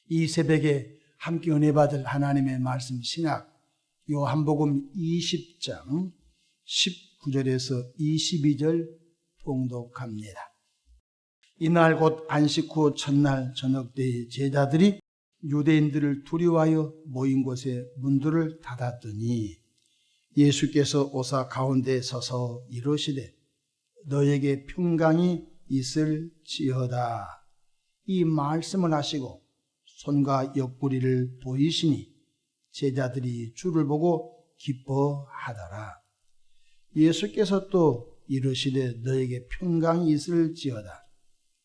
이 새벽에 함께 은혜 받을 하나님의 말씀 신약 요한복음 20장 19절에서 22절 봉독합니다. 이날 곧 안식 후 첫날 저녁 때에 제자들이 유대인들을 두려워하여 모인 곳에 문들을 닫았더니 예수께서 오사 가운데 서서 이르시되 너에게 평강이 있을지어다. 이 말씀을 하시고 손과 옆구리를 보이시니 제자들이 주를 보고 기뻐하더라. 예수께서 또 이르시되 너에게 평강이 있을지어다.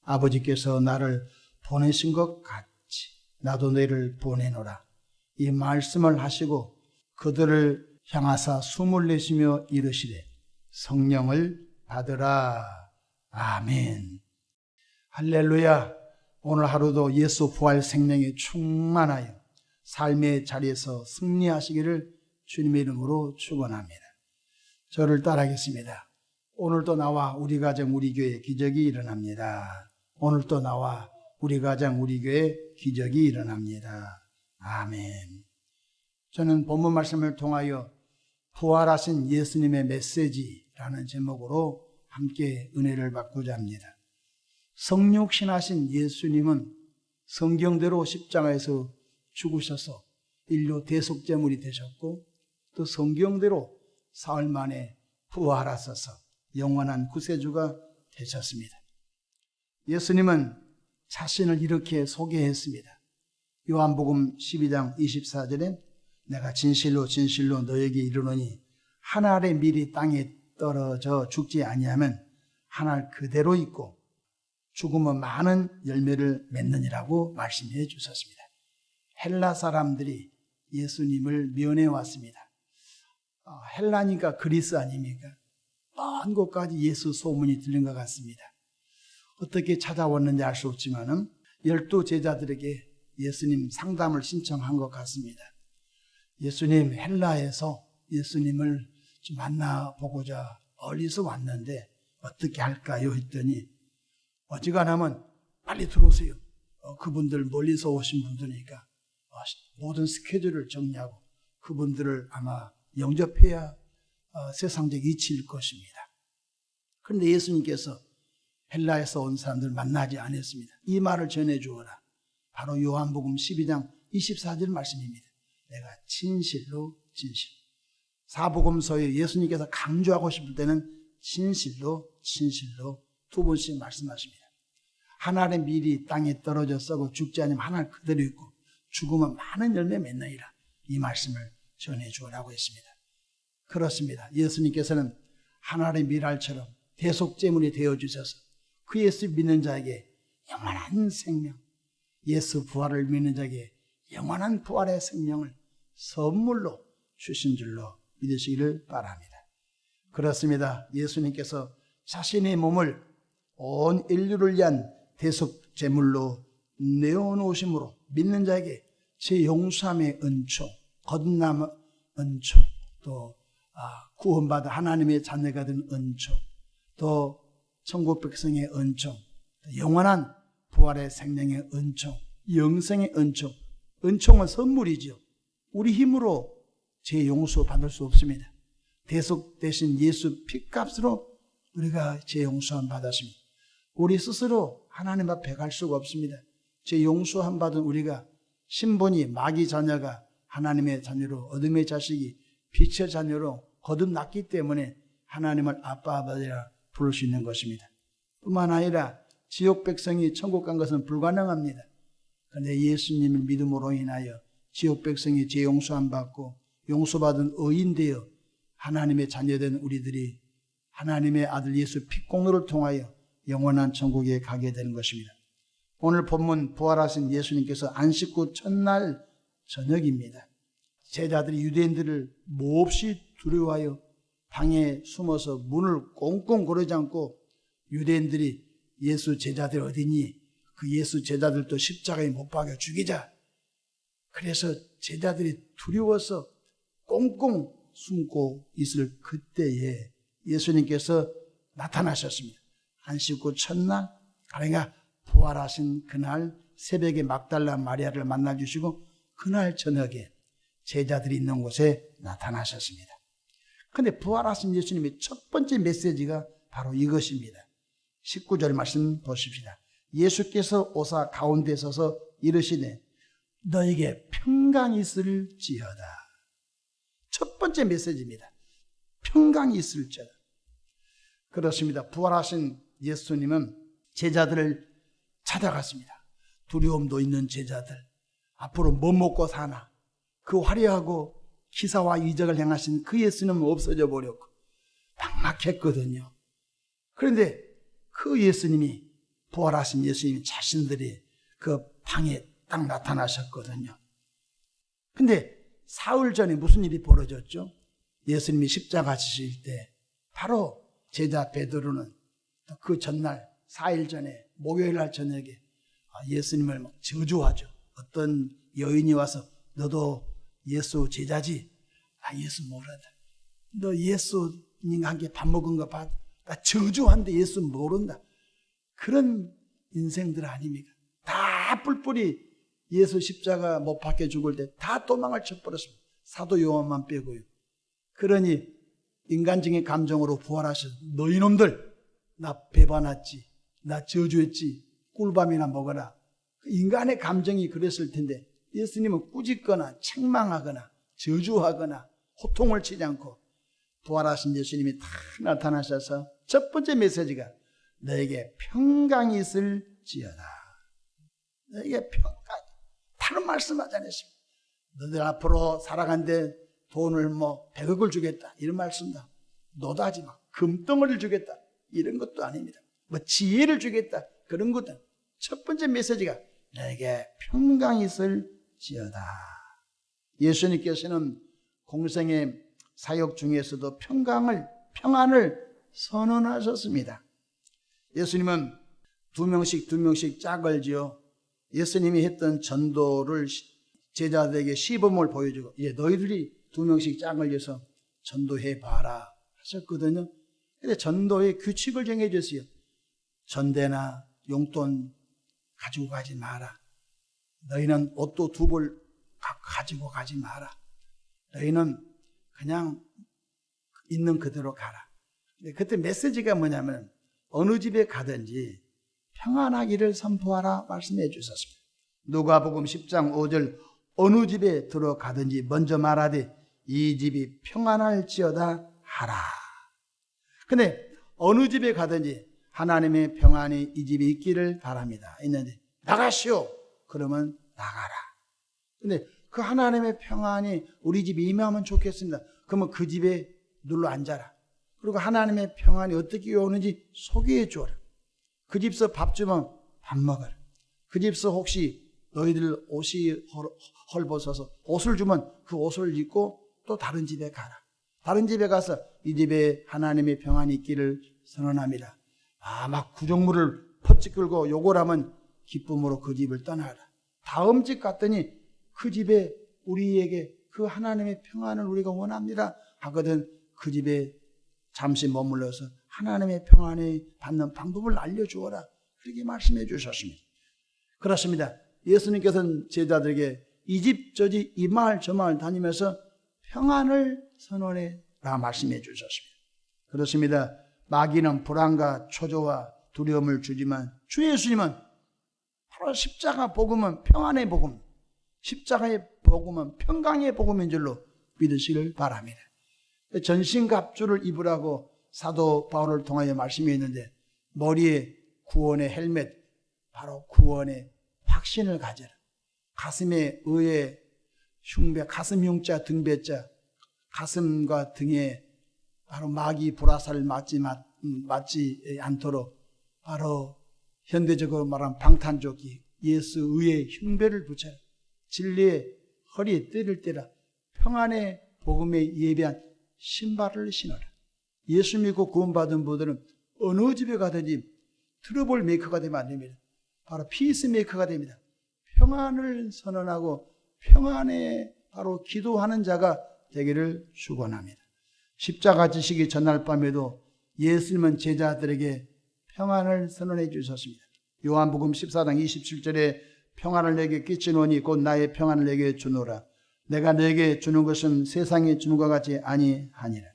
아버지께서 나를 보내신 것 같이 나도 너희를 보내노라. 이 말씀을 하시고 그들을 향하사 숨을 내쉬며 이르시되 성령을 받으라. 아멘. 할렐루야. 오늘 하루도 예수 부활 생명에 충만하여 삶의 자리에서 승리하시기를 주님의 이름으로 축원합니다. 저를 따라하겠습니다. 오늘도 나와 우리 가정 우리 교회 기적이 일어납니다. 오늘도 나와 우리 가정 우리 교회 기적이 일어납니다. 아멘. 저는 본문 말씀을 통하여 부활하신 예수님의 메시지라는 제목으로 함께 은혜를 받고자 합니다. 성육신하신 예수님은 성경대로 십자가에서 죽으셔서 인류 대속제물이 되셨고 또 성경대로 사흘 만에 부활하셔서 영원한 구세주가 되셨습니다. 예수님은 자신을 이렇게 소개했습니다. 요한복음 12장 24절에 내가 진실로 진실로 너에게 이르노니 한 알의 밀이 땅에 떨어져 죽지 아니하면 한 알 그대로 있고 죽으면 많은 열매를 맺느니라고 말씀해 주셨습니다. 헬라 사람들이 예수님을 면해 왔습니다. 헬라니까 그리스 아닙니까? 먼 곳까지 예수 소문이 들린 것 같습니다. 어떻게 찾아왔는지 알 수 없지만은 12 제자들에게 예수님 상담을 신청한 것 같습니다. 예수님, 헬라에서 예수님을 좀 만나보고자 멀리서 왔는데 어떻게 할까요? 했더니 어지간하면 빨리 들어오세요. 그분들 멀리서 오신 분들이니까 모든 스케줄을 정리하고 그분들을 아마 영접해야 세상적 이치일 것입니다. 그런데 예수님께서 헬라에서 온 사람들 만나지 않았습니다. 이 말을 전해주어라. 바로 요한복음 12장 24절 말씀입니다. 내가 진실로 진실. 사복음서에 예수님께서 강조하고 싶을 때는 진실로 진실로 두 번씩 말씀하십니다. 한 알의 밀이 땅에 떨어져 썩어 죽지 않으면 한 알 그대로 있고 죽으면 많은 열매 맺느니라. 이 말씀을 전해주라고 했습니다. 그렇습니다. 예수님께서는 한 알의 밀알처럼 대속제물이 되어주셔서 그 예수 믿는 자에게 영원한 생명, 예수 부활을 믿는 자에게 영원한 부활의 생명을 선물로 주신 줄로 믿으시기를 바랍니다. 그렇습니다. 예수님께서 자신의 몸을 온 인류를 위한 대속제물로 내어놓으심으로 믿는 자에게 제 용서함의 은총, 거듭남의 은총, 또 구원받아 하나님의 자녀가 된 은총, 또 천국 백성의 은총, 영원한 부활의 생명의 은총, 영생의 은총. 은총은 선물이죠. 우리 힘으로 제 용서 받을 수 없습니다. 대속되신 예수 피값으로 우리가 제 용서함 받았습니다. 우리 스스로 하나님 앞에 갈 수가 없습니다. 제 용서함 받은 우리가 신분이 마귀 자녀가 하나님의 자녀로 어둠의 자식이 빛의 자녀로 거듭났기 때문에 하나님을 아빠 아버지라 부를 수 있는 것입니다. 뿐만 아니라 지옥 백성이 천국 간 것은 불가능합니다. 그런데 예수님을 믿음으로 인하여 지옥 백성이 죄 용서함 받고 용서받은 의인 되어 하나님의 자녀된 우리들이 하나님의 아들 예수 피공로를 통하여 영원한 천국에 가게 되는 것입니다. 오늘 본문 부활하신 예수님께서 안식 후 첫날 저녁입니다. 제자들이 유대인들을 몹시 두려워하여 방에 숨어서 문을 꽁꽁 고르지 않고 유대인들이 예수 제자들 어디니? 그 예수 제자들도 십자가에 못 박여 죽이자. 그래서 제자들이 두려워서 꽁꽁 숨고 있을 그때에 예수님께서 나타나셨습니다. 안식 후 첫날, 그러니까 부활하신 그날 새벽에 막달라 마리아를 만나주시고 그날 저녁에 제자들이 있는 곳에 나타나셨습니다. 그런데 부활하신 예수님의 첫 번째 메시지가 바로 이것입니다. 19절 말씀 보십시다. 예수께서 오사 가운데 서서 이르시되 너에게 평강이 있을지어다. 첫 번째 메시지입니다. 평강이 있을지어다. 그렇습니다. 부활하신 예수님은 제자들을 찾아갔습니다. 두려움도 있는 제자들, 앞으로 뭐 먹고 사나, 그 화려하고 기사와 이적을 행하신 그 예수님은 없어져 버렸고 막막했거든요. 그런데 그 예수님이, 부활하신 예수님이 자신들이 그 방에 딱 나타나셨거든요. 근데 사흘 전에 무슨 일이 벌어졌죠? 예수님이 십자가 지실 때 바로 제자 베드로는 그 전날 4일 전에 목요일 날 저녁에 예수님을 저주하죠. 어떤 여인이 와서 너도 예수 제자지? 예수 모른다. 너 예수님과 함께 밥 먹은 거 봐. 나 저주한데 예수 모른다. 그런 인생들 아닙니까? 다 뿔뿔이 예수 십자가 못 박혀 죽을 때 다 도망을 쳐버렸습니다. 사도 요한만 빼고요. 그러니 인간적인 감정으로 부활하셔서 너희 놈들 나 배반했지, 나 저주했지, 꿀밤이나 먹어라. 인간의 감정이 그랬을 텐데 예수님은 꾸짖거나 책망하거나 저주하거나 호통을 치지 않고 부활하신 예수님이 다 나타나셔서 첫 번째 메시지가 너에게 평강이 있을지어다. 너에게 평강. 다른 말씀하지 않았습니다. 너들 앞으로 살아간데 돈을 100억을 주겠다 이런 말씀다. 너도 하지 마. 금덩어리를 주겠다 이런 것도 아닙니다. 지혜를 주겠다 그런 것도. 첫 번째 메시지가 너에게 평강이 있을지어다. 예수님께서는 공생의 사역 중에서도 평안을 선언하셨습니다. 예수님은 두 명씩 짝을 지어 예수님이 했던 전도를 제자들에게 시범을 보여주고 이제 너희들이 2명씩 짝을 지어서 전도해 봐라 하셨거든요. 근데 전도의 규칙을 정해 줬어요. 전대나 용돈 가지고 가지 마라. 너희는 옷도 2벌 가지고 가지 마라. 너희는 그냥 있는 그대로 가라. 근데 그때 메시지가 뭐냐면 어느 집에 가든지 평안하기를 선포하라 말씀해 주셨습니다. 누가복음 10장 5절 어느 집에 들어가든지 먼저 말하되 이 집이 평안할지어다 하라. 근데 어느 집에 가든지 하나님의 평안이 이 집에 있기를 바랍니다. 있는데 나가시오. 그러면 나가라. 근데 그 하나님의 평안이 우리 집에 임하면 좋겠습니다. 그러면 그 집에 눌러 앉아라. 그리고 하나님의 평안이 어떻게 오는지 소개해 주어라. 그 집에서 밥 주면 밥 먹어라. 그 집에서 혹시 너희들 옷이 헐벗어서 옷을 주면 그 옷을 입고 또 다른 집에 가라. 다른 집에 가서 이 집에 하나님의 평안이 있기를 선언합니다. 막 구정물을 퍼찍 끌고 욕을 하면 기쁨으로 그 집을 떠나라. 다음 집 갔더니 그 집에 우리에게 그 하나님의 평안을 우리가 원합니다 하거든 그 집에 잠시 머물러서 하나님의 평안을 받는 방법을 알려주어라. 그렇게 말씀해 주셨습니다. 그렇습니다. 예수님께서는 제자들에게 이 집 저 집 이 마을 저 마을 다니면서 평안을 선언해라 말씀해 주셨습니다. 그렇습니다. 마귀는 불안과 초조와 두려움을 주지만 주 예수님은 바로 십자가 복음은 평안의 복음, 십자가의 복음은 평강의 복음인 줄로 믿으시길 바랍니다. 전신갑주를 입으라고 사도 바울을 통하여 말씀이 있는데 머리에 구원의 헬멧, 바로 구원의 확신을 가져라. 가슴에 의의 흉배, 가슴 흉자, 등배자, 가슴과 등에 바로 마귀 불화살을 맞지 않도록 바로 현대적으로 말하면 방탄조끼, 예수 의의 흉배를 붙여라. 진리의 허리에 띠를 떼라. 평안의 복음에 예비한 신발을 신어라. 예수 믿고 구원받은 분들은 어느 집에 가든지 트러블 메이커가 되면 안 됩니다. 바로 피스 메이커가 됩니다. 평안을 선언하고 평안에 바로 기도하는 자가 되기를 축원합니다. 십자가 지시기 전날 밤에도 예수님은 제자들에게 평안을 선언해 주셨습니다. 요한복음 14장 27절에 평안을 내게 끼치노니 곧 나의 평안을 내게 주노라. 내가 너에게 주는 것은 세상에 주는 것 같지 아니하니라.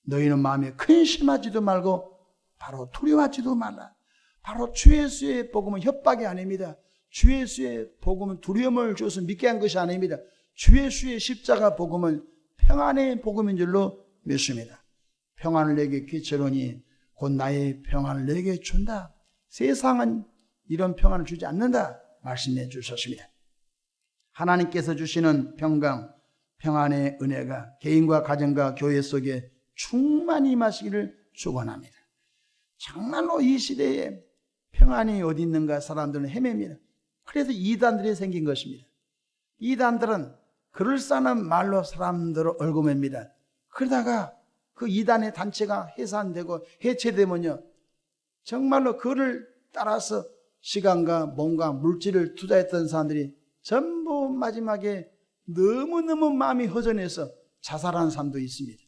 너희는 마음에 근심하지도 말고 바로 두려워하지도 말라. 바로 주 예수의 복음은 협박이 아닙니다. 주 예수의 복음은 두려움을 줘서 믿게 한 것이 아닙니다. 주 예수의 십자가 복음은 평안의 복음인 줄로 믿습니다. 평안을 내게 끼치노니 곧 나의 평안을 내게 준다. 세상은 이런 평안을 주지 않는다 말씀해 주셨습니다. 하나님께서 주시는 평강, 평안의 은혜가 개인과 가정과 교회 속에 충만히 임하시기를 축원합니다. 정말로 이 시대에 평안이 어디 있는가 사람들은 헤맵니다. 그래서 이단들이 생긴 것입니다. 이단들은 그럴싸한 말로 사람들을 얽어맵니다. 그러다가 그 이단의 단체가 해산되고 해체되면요, 정말로 그를 따라서 시간과 몸과 물질을 투자했던 사람들이 전부 마지막에 너무너무 마음이 허전해서 자살하는 사람도 있습니다.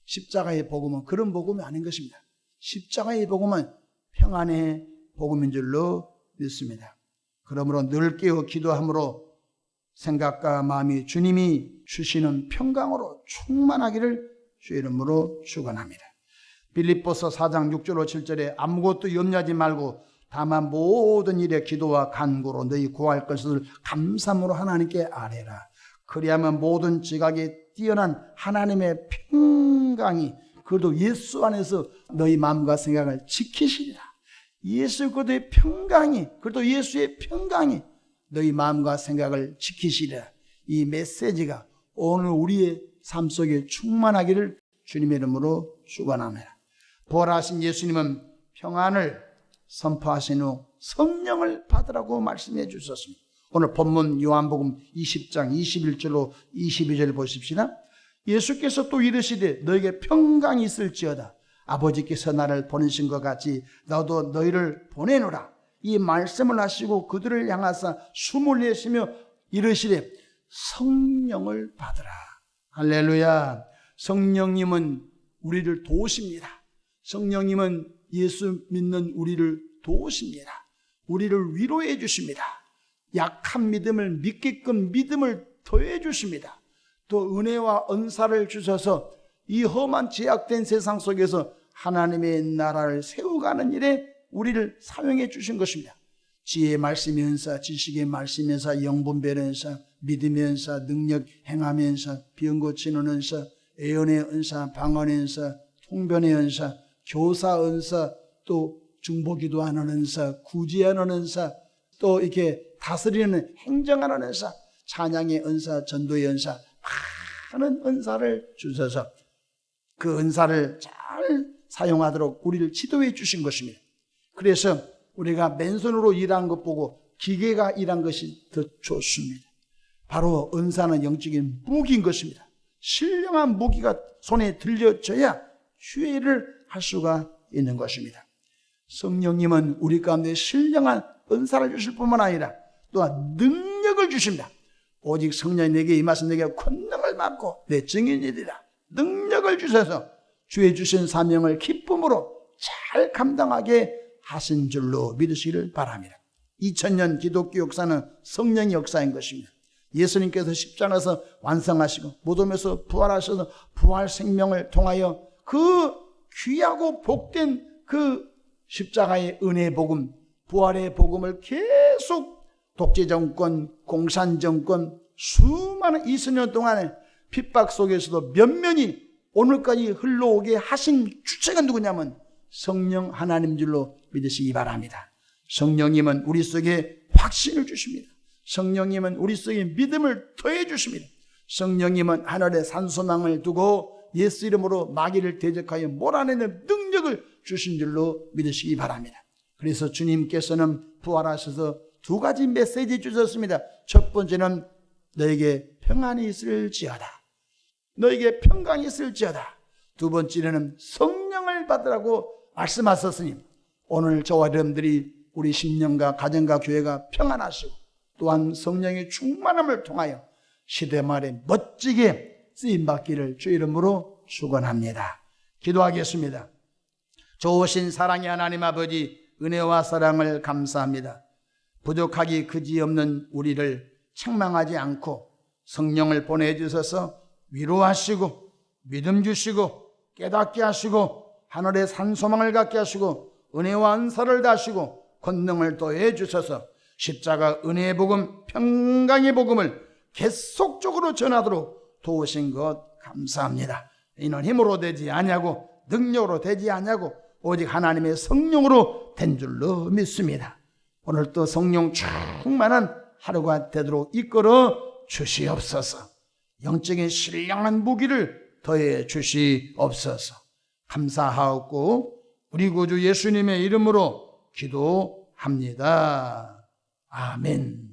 십자가의 복음은 그런 복음이 아닌 것입니다. 십자가의 복음은 평안의 복음인 줄로 믿습니다. 그러므로 늘 깨어 기도함으로 생각과 마음이 주님이 주시는 평강으로 충만하기를 주의 이름으로 축원합니다. 빌립보서 4장 6절로 7절에 아무것도 염려하지 말고 다만 모든 일에 기도와 간구로 너희 구할 것을 감사함으로 하나님께 아뢰라. 그리하면 모든 지각에 뛰어난 하나님의 평강이 그래도 예수 안에서 너희 마음과 생각을 지키시리라. 예수 그리스도의 평강이 그래도 예수의 평강이 너희 마음과 생각을 지키시리라. 이 메시지가 오늘 우리의 삶 속에 충만하기를 주님의 이름으로 축원합니다. 부활하신 예수님은 평안을 선포하신 후 성령을 받으라고 말씀해 주셨습니다. 오늘 본문 요한복음 20장 21절로 22절 보십시다. 예수께서 또 이르시되 너에게 평강이 있을지어다. 아버지께서 나를 보내신 것 같이 나도 너희를 보내노라. 이 말씀을 하시고 그들을 향하사 숨을 내쉬며 이르시되 성령을 받으라. 할렐루야. 성령님은 우리를 도우십니다. 성령님은 예수 믿는 우리를 도우십니다. 우리를 위로해 주십니다. 약한 믿음을 믿게끔 믿음을 더해 주십니다. 또 은혜와 은사를 주셔서 이 험한 제약된 세상 속에서 하나님의 나라를 세워가는 일에 우리를 사용해 주신 것입니다. 지혜의 말씀의 은사, 지식의 말씀의 은사, 영분별의 은사, 믿음의 은사, 능력 행함의 은사, 병 고치는 은사, 예언의 은사, 방언의 은사, 통변의 은사, 교사 은사, 또 중보기도하는 은사, 구제하는 은사, 또 이렇게 다스리는 행정하는 은사, 찬양의 은사, 전도의 은사, 많은 은사를 주셔서 그 은사를 잘 사용하도록 우리를 지도해 주신 것입니다. 그래서 우리가 맨손으로 일한 것 보고 기계가 일한 것이 더 좋습니다. 바로 은사는 영적인 무기인 것입니다. 신령한 무기가 손에 들려져야 주의를 할 수가 있는 것입니다. 성령님은 우리 가운데 신령한 은사를 주실 뿐만 아니라 또한 능력을 주십니다. 오직 성령이 내게 임하신 내게 권능을 받고 내 증인이 되리라. 능력을 주셔서 주의 주신 사명을 기쁨으로 잘 감당하게 하신 줄로 믿으시기를 바랍니다. 2000년 기독교 역사는 성령의 역사인 것입니다. 예수님께서 십자가에서 완성하시고 무덤에서 부활하셔서 부활 생명을 통하여 그 귀하고 복된 그 십자가의 은혜의 복음, 부활의 복음을 계속 독재정권, 공산정권 수많은 20년 동안의 핍박 속에서도 면면히 오늘까지 흘러오게 하신 주체가 누구냐면 성령 하나님 줄로 믿으시기 바랍니다. 성령님은 우리 속에 확신을 주십니다. 성령님은 우리 속에 믿음을 더해 주십니다. 성령님은 하늘에 산소망을 두고 예수 이름으로 마귀를 대적하여 몰아내는 능력을 주신 줄로 믿으시기 바랍니다. 그래서 주님께서는 부활하셔서 두 가지 메시지 주셨습니다. 첫 번째는 너에게 평안이 있을지어다. 너에게 평강이 있을지어다. 두 번째는 성령을 받으라고 말씀하셨으니 오늘 저와 여러분들이 우리 심령과 가정과 교회가 평안하시고 또한 성령의 충만함을 통하여 시대 말에 멋지게 쓰임받기를 주 이름으로 축원합니다. 기도하겠습니다. 좋으신 사랑의 하나님 아버지, 은혜와 사랑을 감사합니다. 부족하기 그지없는 우리를 책망하지 않고 성령을 보내주셔서 위로하시고 믿음 주시고 깨닫게 하시고 하늘의 산소망을 갖게 하시고 은혜와 은사를 다시고 권능을 더해 주셔서 십자가 은혜의 복음, 평강의 복음을 계속적으로 전하도록 도우신 것 감사합니다. 이는 힘으로 되지 아니하고 능력으로 되지 아니하고 오직 하나님의 성령으로 된 줄로 믿습니다. 오늘 또 성령 충만한 하루가 되도록 이끌어 주시옵소서. 영적인 신령한 무기를 더해 주시옵소서. 감사하옵고 우리 구주 예수님의 이름으로 기도합니다. 아멘.